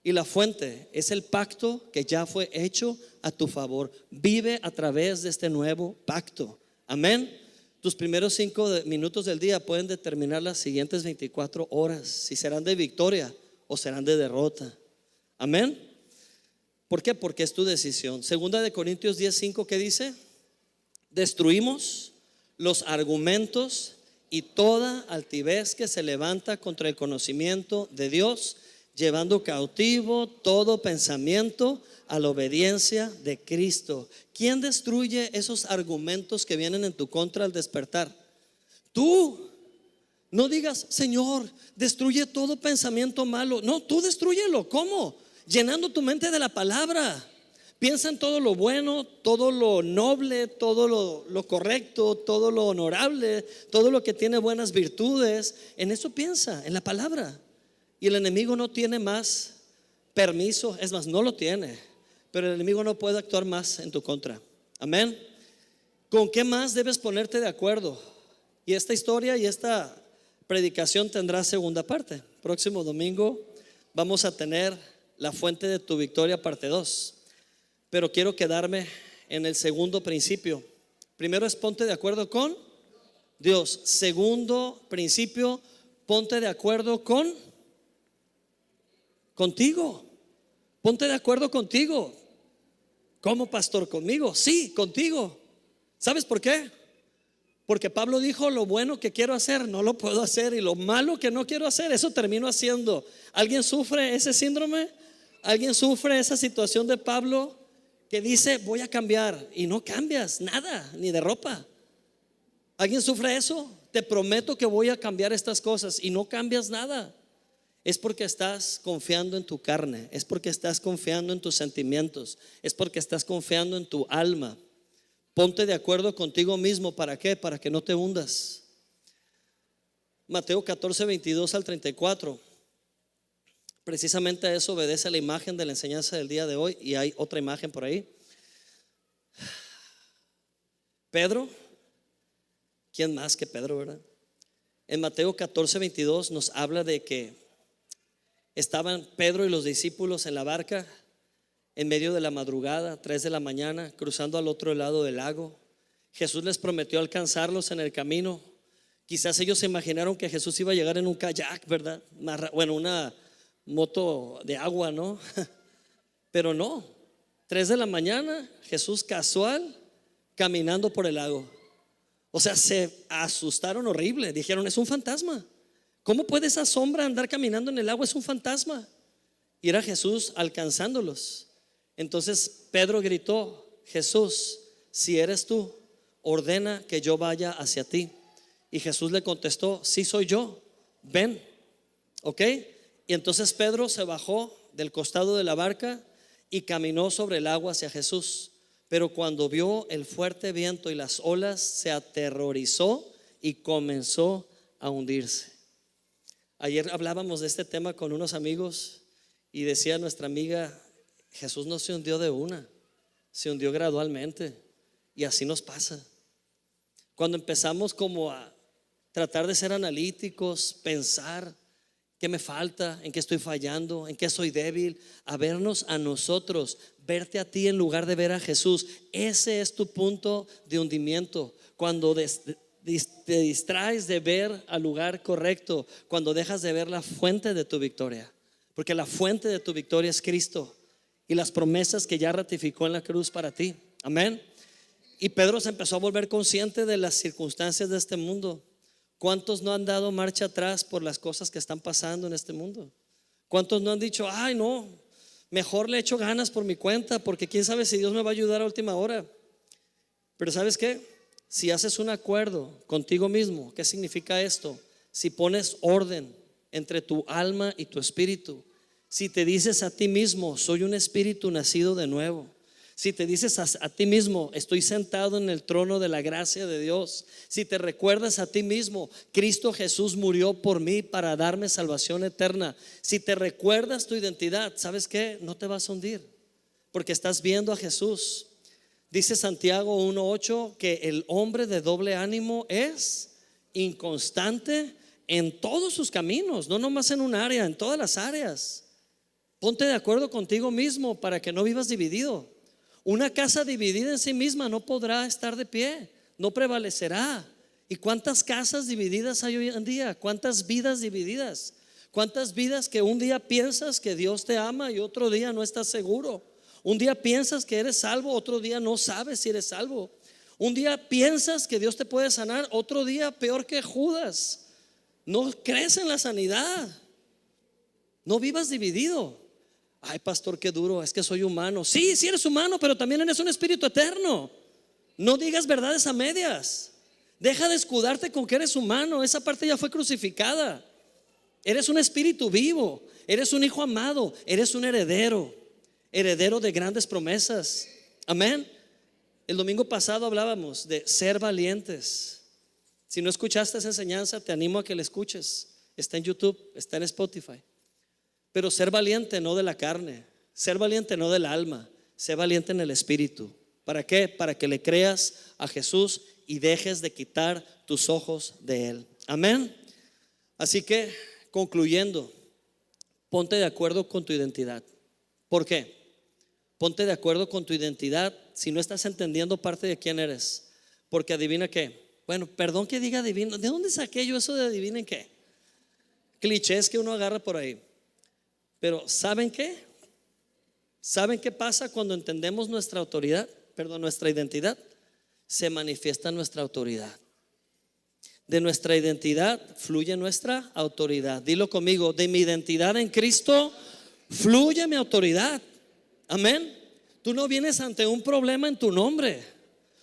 A: Y la fuente es el pacto que ya fue hecho a tu favor. Vive a través de este nuevo pacto. Amén. Tus primeros 5 minutos del día pueden determinar las siguientes 24 horas, si serán de victoria o serán de derrota. Amén. ¿Por qué? Porque es tu decisión. Segunda de Corintios 10:5, ¿qué dice? Destruimos los argumentos y toda altivez que se levanta contra el conocimiento de Dios, llevando cautivo todo pensamiento a la obediencia de Cristo. ¿Quién destruye esos argumentos que vienen en tu contra al despertar? Tú. No digas: Señor, destruye todo pensamiento malo. No, tú destrúyelo. ¿Cómo? Llenando tu mente de la palabra. Piensa en todo lo bueno, todo lo noble, todo lo correcto, todo lo honorable, todo lo que tiene buenas virtudes. En eso piensa, en la palabra. Y el enemigo no tiene más permiso, es más, no lo tiene. Pero el enemigo no puede actuar más en tu contra. Amén. ¿Con qué más debes ponerte de acuerdo? Y esta historia y esta predicación tendrá segunda parte. Próximo domingo vamos a tener la fuente de tu victoria, parte 2. Pero quiero quedarme en el segundo principio. Primero es ponte de acuerdo con Dios. Segundo principio, ponte de acuerdo contigo. Ponte de acuerdo contigo. ¿Cómo, pastor? ¿Conmigo? Sí, contigo. ¿Sabes por qué? Porque Pablo dijo: lo bueno que quiero hacer no lo puedo hacer, y lo malo que no quiero hacer, eso termino haciendo. ¿Alguien sufre ese síndrome? ¿Alguien sufre esa situación de Pablo que dice: voy a cambiar, y no cambias nada, ni de ropa? ¿Alguien sufre eso? Te prometo que voy a cambiar estas cosas, y no cambias nada. Es porque estás confiando en tu carne, es porque estás confiando en tus sentimientos, es porque estás confiando en tu alma. Ponte de acuerdo contigo mismo. ¿Para qué? Para que no te hundas. Mateo 14:22-34. Precisamente a eso obedece la imagen de la enseñanza del día de hoy. Y hay otra imagen por ahí. Pedro. ¿Quién más que Pedro, verdad? En Mateo 14:22 nos habla de que estaban Pedro y los discípulos en la barca en medio de la madrugada, 3 de la mañana, cruzando al otro lado del lago. Jesús les prometió alcanzarlos en el camino. Quizás ellos se imaginaron que Jesús iba a llegar en un kayak, ¿verdad? Bueno, una moto de agua, ¿no? Pero no. 3 de la mañana, Jesús casual caminando por el lago. O sea, se asustaron horrible. Dijeron: es un fantasma. ¿Cómo puede esa sombra andar caminando en el agua? Es un fantasma. Y era Jesús alcanzándolos. Entonces Pedro gritó: Jesús, si eres tú, ordena que yo vaya hacia ti. Y Jesús le contestó: sí, soy yo, ven. ¿Ok? Y entonces Pedro se bajó del costado de la barca y caminó sobre el agua hacia Jesús. Pero cuando vio el fuerte viento y las olas, se aterrorizó y comenzó a hundirse. Ayer hablábamos de este tema con unos amigos y decía nuestra amiga: Jesús no se hundió de una, se hundió gradualmente. Y así nos pasa. Cuando empezamos como a tratar de ser analíticos, pensar qué me falta, en qué estoy fallando, en qué soy débil, a vernos a nosotros, verte a ti en lugar de ver a Jesús. Ese es tu punto de hundimiento. Cuando te distraes de ver al lugar correcto, cuando dejas de ver la fuente de tu victoria. Porque la fuente de tu victoria es Cristo y las promesas que ya ratificó en la cruz para ti. Amén. Y Pedro se empezó a volver consciente de las circunstancias de este mundo. ¿Cuántos no han dado marcha atrás por las cosas que están pasando en este mundo? ¿Cuántos no han dicho, ay no, mejor le echo ganas por mi cuenta, porque quién sabe si Dios me va a ayudar a última hora? Pero ¿sabes qué? Si haces un acuerdo contigo mismo, ¿qué significa esto? Si pones orden entre tu alma y tu espíritu, si te dices a ti mismo, soy un espíritu nacido de nuevo, si te dices a ti mismo, estoy sentado en el trono de la gracia de Dios, si te recuerdas a ti mismo, Cristo Jesús murió por mí para darme salvación eterna, si te recuerdas tu identidad, ¿sabes qué? No te vas a hundir, porque estás viendo a Jesús. Dice Santiago 1:8 que el hombre de doble ánimo es inconstante en todos sus caminos, no nomás en un área, en todas las áreas. Ponte de acuerdo contigo mismo para que no vivas dividido. Una casa dividida en sí misma no podrá estar de pie, no prevalecerá. ¿Y cuántas casas divididas hay hoy en día? ¿Cuántas vidas divididas? ¿Cuántas vidas que un día piensas que Dios te ama y otro día no estás seguro? Un día piensas que eres salvo, otro día no sabes si eres salvo. Un día piensas que Dios te puede sanar, otro día peor que Judas. No crees en la sanidad. No vivas dividido. Ay, pastor, qué duro, es que soy humano. Sí, sí eres humano, pero también eres un espíritu eterno. No digas verdades a medias. Deja de escudarte con que eres humano. Esa parte ya fue crucificada. Eres un espíritu vivo. Eres un hijo amado. Eres un heredero. Heredero de grandes promesas. Amén. El domingo pasado hablábamos de ser valientes. Si no escuchaste esa enseñanza, te animo a que la escuches. Está en YouTube, está en Spotify. Pero ser valiente no de la carne, ser valiente no del alma, ser valiente en el espíritu. ¿Para qué? Para que le creas a Jesús y dejes de quitar tus ojos de Él. Amén. Así que, concluyendo, ponte de acuerdo con tu identidad. ¿Por qué? Ponte de acuerdo con tu identidad si no estás entendiendo parte de quién eres. Porque adivina qué. Bueno, perdón que diga adivino. ¿De dónde saqué yo eso de adivinen qué? Clichés que uno agarra por ahí. Pero ¿saben qué? ¿Saben qué pasa cuando entendemos nuestra autoridad? Perdón, nuestra identidad. Se manifiesta nuestra autoridad. De nuestra identidad fluye nuestra autoridad. Dilo conmigo, de mi identidad en Cristo fluye mi autoridad. Amén. Tú no vienes ante un problema en tu nombre.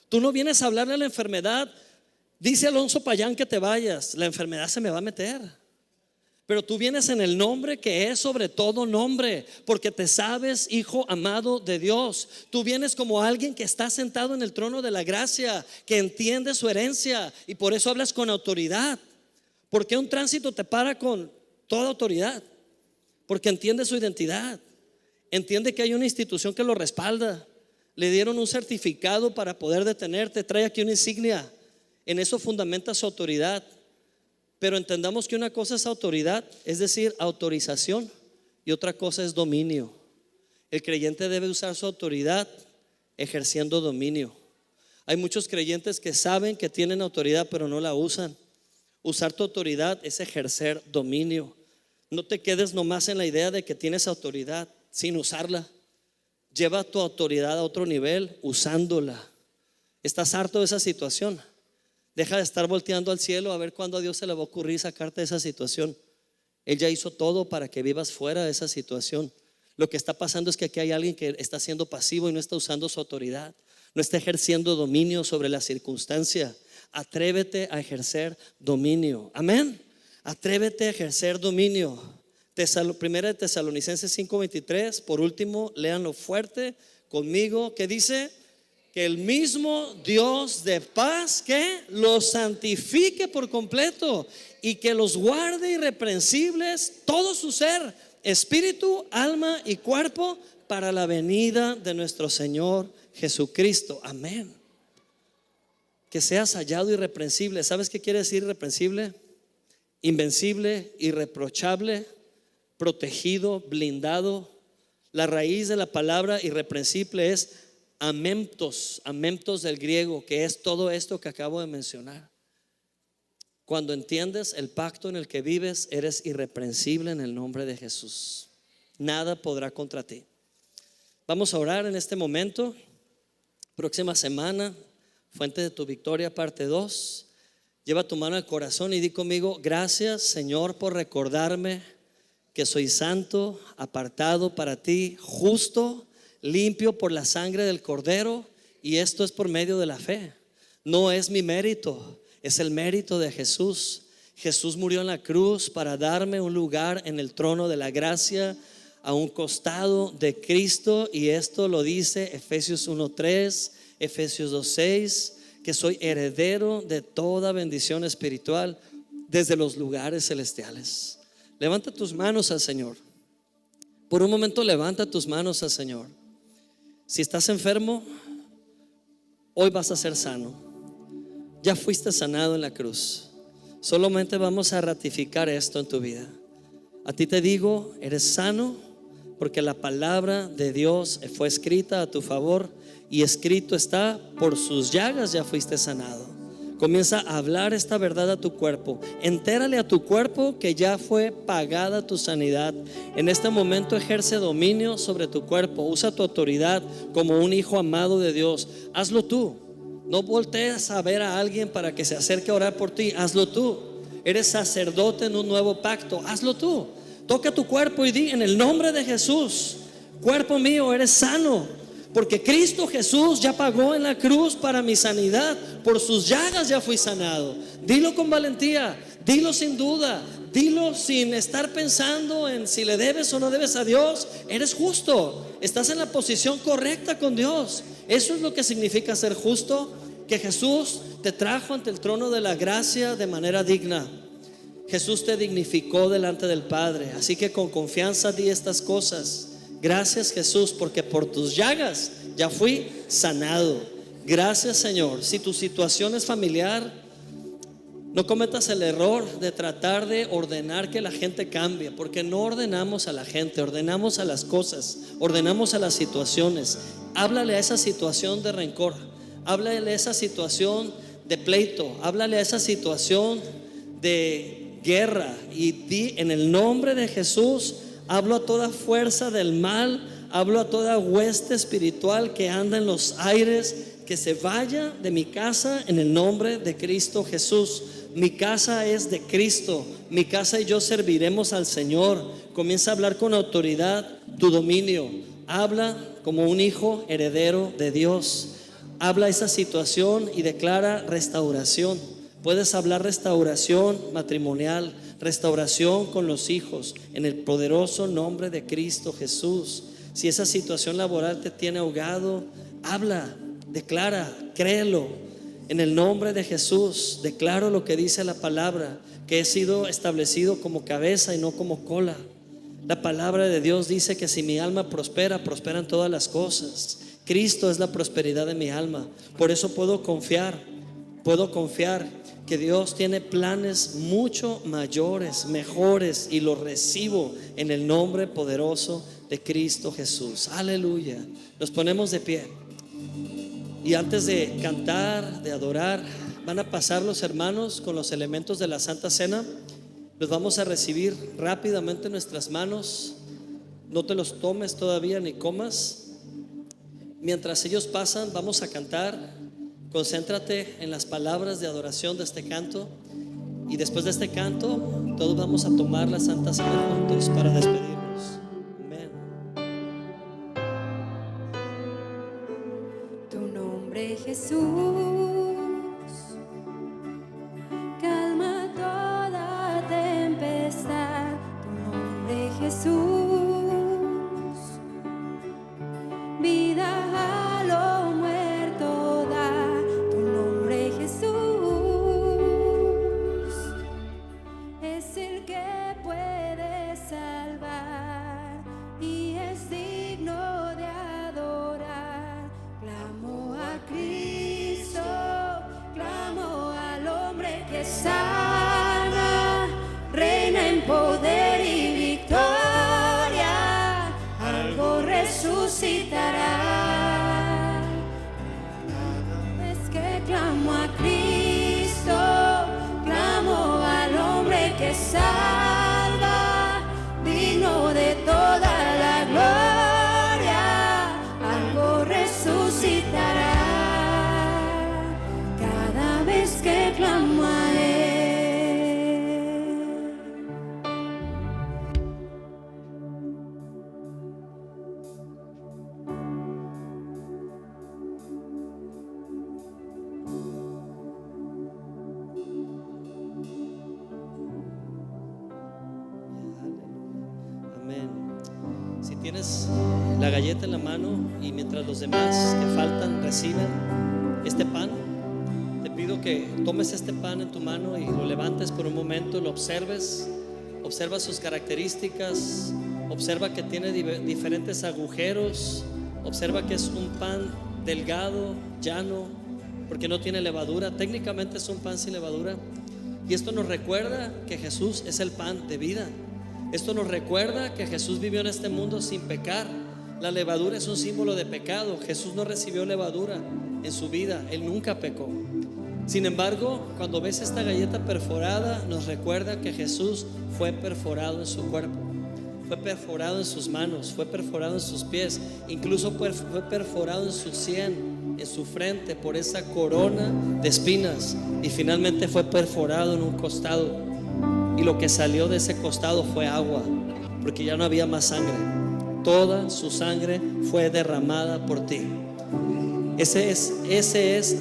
A: Tú no vienes a hablarle a la enfermedad. Dice Alonso Payán que te vayas, la enfermedad se me va a meter. Pero tú vienes en el nombre que es sobre todo nombre, porque te sabes hijo amado de Dios. Tú vienes como alguien que está sentado en el trono de la gracia, que entiende su herencia y por eso hablas con autoridad. ¿Por qué un tránsito te para con toda autoridad? Porque entiende su identidad, entiende que hay una institución que lo respalda. Le dieron un certificado para poder detenerte, trae aquí una insignia. En eso fundamenta su autoridad. Pero entendamos que una cosa es autoridad, es decir, autorización, y otra cosa es dominio. El creyente debe usar su autoridad ejerciendo dominio. Hay muchos creyentes que saben que tienen autoridad pero no la usan. Usar tu autoridad es ejercer dominio. No te quedes nomás en la idea de que tienes autoridad sin usarla. Lleva tu autoridad a otro nivel usándola. ¿Estás harto de esa situación? Deja de estar volteando al cielo a ver cuándo a Dios se le va a ocurrir sacarte de esa situación. Él ya hizo todo para que vivas fuera de esa situación. Lo que está pasando es que aquí hay alguien que está siendo pasivo y no está usando su autoridad, no está ejerciendo dominio sobre la circunstancia. Atrévete a ejercer dominio. Amén. Atrévete a ejercer dominio. Primera de Tesalonicenses 5:23. Por último, léanlo fuerte conmigo. ¿Qué dice? Que el mismo Dios de paz que los santifique por completo y que los guarde irreprensibles todo su ser, espíritu, alma y cuerpo para la venida de nuestro Señor Jesucristo. Amén. Que seas hallado irreprensible. ¿Sabes qué quiere decir irreprensible? Invencible, irreprochable, protegido, blindado. La raíz de la palabra irreprensible es amemptos del griego, que es todo esto que acabo de mencionar. Cuando entiendes el pacto en el que vives, eres irreprensible en el nombre de Jesús. Nada podrá contra ti. Vamos a orar en este momento. Próxima semana Fuente de tu victoria, parte 2. Lleva tu mano al corazón y di conmigo: gracias, Señor, por recordarme que soy santo, apartado para ti, justo, limpio por la sangre del Cordero, y esto es por medio de la fe. No es mi mérito, es el mérito de Jesús. Jesús murió en la cruz para darme un lugar en el trono de la gracia, a un costado de Cristo, y esto lo dice Efesios 1:3, Efesios 2:6, que soy heredero de toda bendición espiritual desde los lugares celestiales. Levanta tus manos al Señor. Por un momento levanta tus manos al Señor. Si estás enfermo, hoy vas a ser sano. Ya fuiste sanado en la cruz. Solamente vamos a ratificar esto en tu vida. A ti te digo, eres sano, porque la palabra de Dios fue escrita a tu favor, y escrito está: por sus llagas ya fuiste sanado. Comienza a hablar esta verdad a tu cuerpo. Entérale a tu cuerpo que ya fue pagada tu sanidad. En este momento ejerce dominio sobre tu cuerpo. Usa tu autoridad como un hijo amado de Dios. Hazlo tú. No voltees a ver a alguien para que se acerque a orar por ti. Hazlo tú. Eres sacerdote en un nuevo pacto. Hazlo tú. Toca tu cuerpo y di: en el nombre de Jesús, cuerpo mío, eres sano, porque Cristo Jesús ya pagó en la cruz para mi sanidad. Por sus llagas ya fui sanado. Dilo con valentía, dilo sin duda, dilo sin estar pensando en si le debes o no debes a Dios. Eres justo, estás en la posición correcta con Dios. Eso es lo que significa ser justo, que Jesús te trajo ante el trono de la gracia de manera digna. Jesús te dignificó delante del Padre. Así que con confianza di estas cosas: gracias, Jesús, porque por tus llagas ya fui sanado. Gracias, Señor. Si tu situación es familiar, no cometas el error de tratar de ordenar que la gente cambie, porque no ordenamos a la gente, ordenamos a las cosas, ordenamos a las situaciones. Háblale a esa situación de rencor, háblale a esa situación de pleito, háblale a esa situación de guerra, y di: en el nombre de Jesús, hablo a toda fuerza del mal, hablo a toda hueste espiritual que anda en los aires, que se vaya de mi casa en el nombre de Cristo Jesús. Mi casa es de Cristo, mi casa y yo serviremos al Señor. Comienza a hablar con autoridad tu dominio. Habla como un hijo heredero de Dios. Habla esa situación y declara restauración. Puedes hablar restauración matrimonial, restauración con los hijos, en el poderoso nombre de Cristo Jesús. Si esa situación laboral te tiene ahogado, habla, declara, créelo. En el nombre de Jesús declaro lo que dice la palabra, que he sido establecido como cabeza y no como cola. La palabra de Dios dice que si mi alma prospera, prosperan todas las cosas. Cristo es la prosperidad de mi alma. Por eso puedo confiar que Dios tiene planes mucho mayores, mejores, y los recibo en el nombre poderoso de Cristo Jesús. Aleluya. Nos ponemos de pie, y antes de cantar, de adorar, van a pasar los hermanos con los elementos de la Santa Cena. Los vamos a recibir rápidamente en nuestras manos. No te los tomes todavía ni comas. Mientras ellos pasan, vamos a cantar. Concéntrate en las palabras de adoración de este canto, y después de este canto todos vamos a tomar la Santa Cena juntos para despedirnos. Amén.
B: Tu nombre, Jesús, calma toda tempestad. Tu nombre, Jesús, vida a lo muerto da. Tu nombre, Jesús, es el que puede salvar y es digno de adorar. Clamo a Cristo, clamo al hombre que sana, reina en poder y victoria.
A: Amén. Si tienes la galleta en la mano y mientras los demás que faltan reciben este pan, te pido que tomes este pan en tu mano y lo levantes por un momento, lo observes, observa sus características, observa que tiene diferentes agujeros, observa que es un pan delgado, llano, porque no tiene levadura. Técnicamente es un pan sin levadura. Y esto nos recuerda que Jesús es el pan de vida. Esto nos recuerda que Jesús vivió en este mundo sin pecar. La levadura es un símbolo de pecado. Jesús no recibió levadura en su vida, Él nunca pecó. Sin embargo, cuando ves esta galleta perforada, nos recuerda que Jesús fue perforado en su cuerpo, fue perforado en sus manos, fue perforado en sus pies, incluso fue perforado en su sien, en su frente, por esa corona de espinas, y finalmente fue perforado en un costado. Y lo que salió de ese costado fue agua, porque ya no había más sangre. Toda su sangre fue derramada por ti. Ese es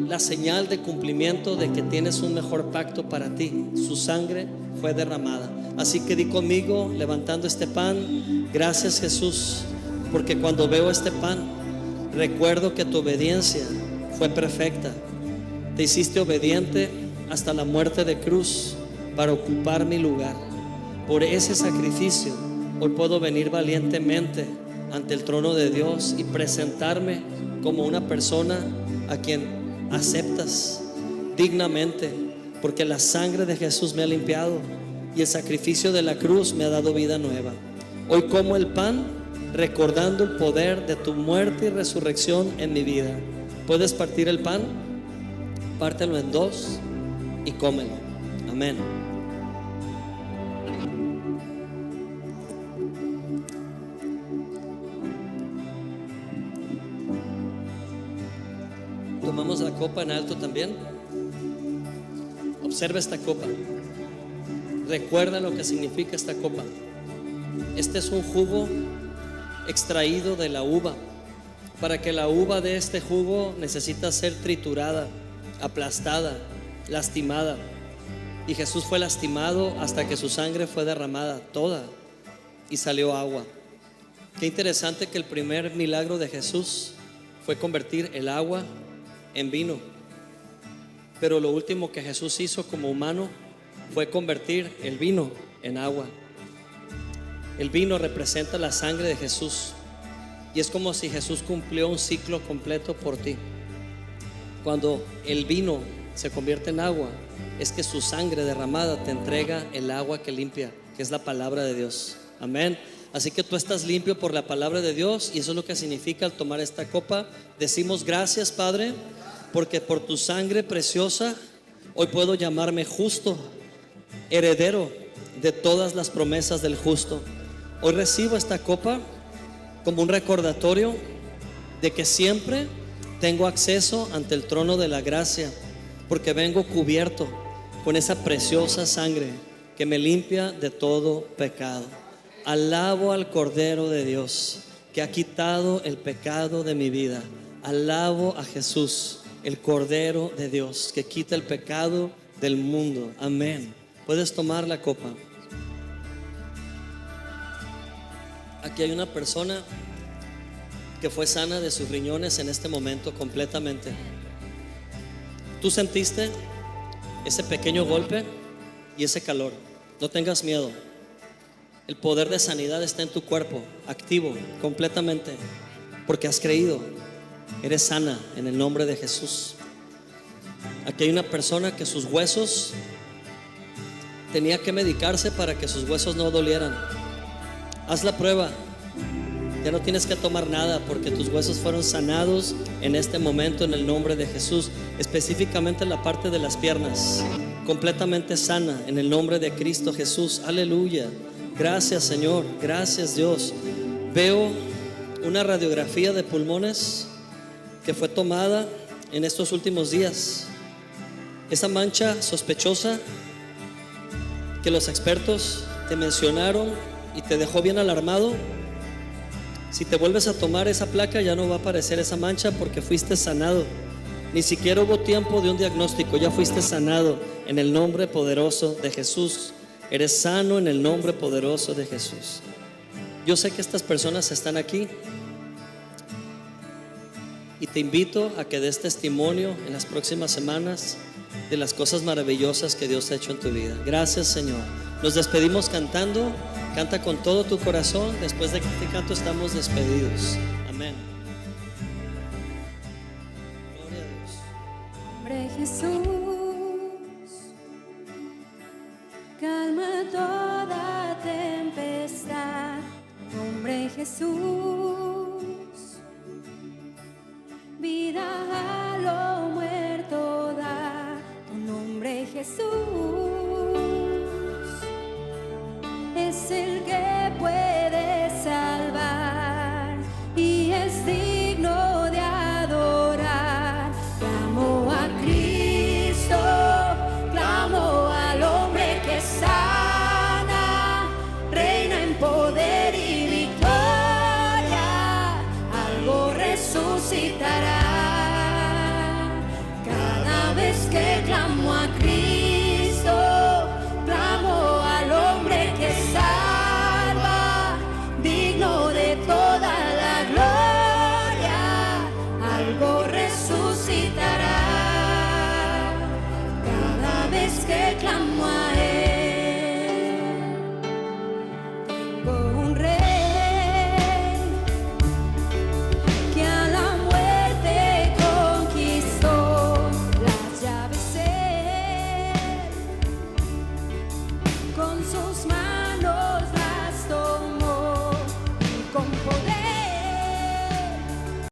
A: la señal de cumplimiento de que tienes un mejor pacto para ti. Su sangre fue derramada. Así que di conmigo, levantando este pan: gracias, Jesús, porque cuando veo este pan recuerdo que tu obediencia fue perfecta. Te hiciste obediente hasta la muerte de cruz para ocupar mi lugar. Por ese sacrificio hoy puedo venir valientemente ante el trono de Dios y presentarme como una persona a quien aceptas dignamente, porque la sangre de Jesús me ha limpiado y el sacrificio de la cruz me ha dado vida nueva. Hoy como el pan recordando el poder de tu muerte y resurrección en mi vida. Puedes partir el pan, pártelo en dos y cómelo. Amén. Tomamos la copa en alto también. Observa esta copa. Recuerda lo que significa esta copa. Este es un jugo extraído de la uva. Para que la uva de este jugo necesita ser triturada, aplastada, lastimada. Y Jesús fue lastimado hasta que su sangre fue derramada toda y salió agua. Qué interesante que el primer milagro de Jesús fue convertir el agua en vino, pero lo último que Jesús hizo como humano fue convertir el vino en agua. El vino representa la sangre de Jesús y es como si Jesús cumplió un ciclo completo por ti. Cuando el vino se convierte en agua, es que su sangre derramada te entrega el agua que limpia, que es la palabra de Dios. Amén. Así que tú estás limpio por la palabra de Dios, y eso es lo que significa al tomar esta copa. Decimos: gracias, Padre, porque por tu sangre preciosa hoy puedo llamarme justo, heredero de todas las promesas del justo. Hoy recibo esta copa como un recordatorio de que siempre tengo acceso ante el trono de la gracia, porque vengo cubierto con esa preciosa sangre que me limpia de todo pecado. Alabo al Cordero de Dios que ha quitado el pecado de mi vida. Alabo a Jesús, el Cordero de Dios que quita el pecado del mundo. Amén. Puedes tomar la copa. Aquí hay una persona que fue sana de sus riñones en este momento completamente. Tú sentiste ese pequeño golpe y ese calor. No tengas miedo. El poder de sanidad está en tu cuerpo, activo completamente, porque has creído. Eres sana en el nombre de Jesús. Aquí hay una persona que sus huesos tenía que medicarse para que sus huesos no dolieran. Haz la prueba. Ya no tienes que tomar nada, porque tus huesos fueron sanados en este momento en el nombre de Jesús. Específicamente la parte de las piernas, completamente sana en el nombre de Cristo Jesús. Aleluya. Gracias, Señor. Gracias, Dios. Veo una radiografía de pulmones que fue tomada en estos últimos días. Esa mancha sospechosa que los expertos te mencionaron y te dejó bien alarmado, si te vuelves a tomar esa placa ya no va a aparecer esa mancha, porque fuiste sanado. Ni siquiera hubo tiempo de un diagnóstico, ya fuiste sanado en el nombre poderoso de Jesús. Eres sano en el nombre poderoso de Jesús. Yo sé que estas personas están aquí y te invito a que des testimonio en las próximas semanas de las cosas maravillosas que Dios ha hecho en tu vida. Gracias, Señor. Nos despedimos cantando. Canta con todo tu corazón. Después de que este canto estamos despedidos. Amén. Gloria a Dios.
B: Hombre Jesús.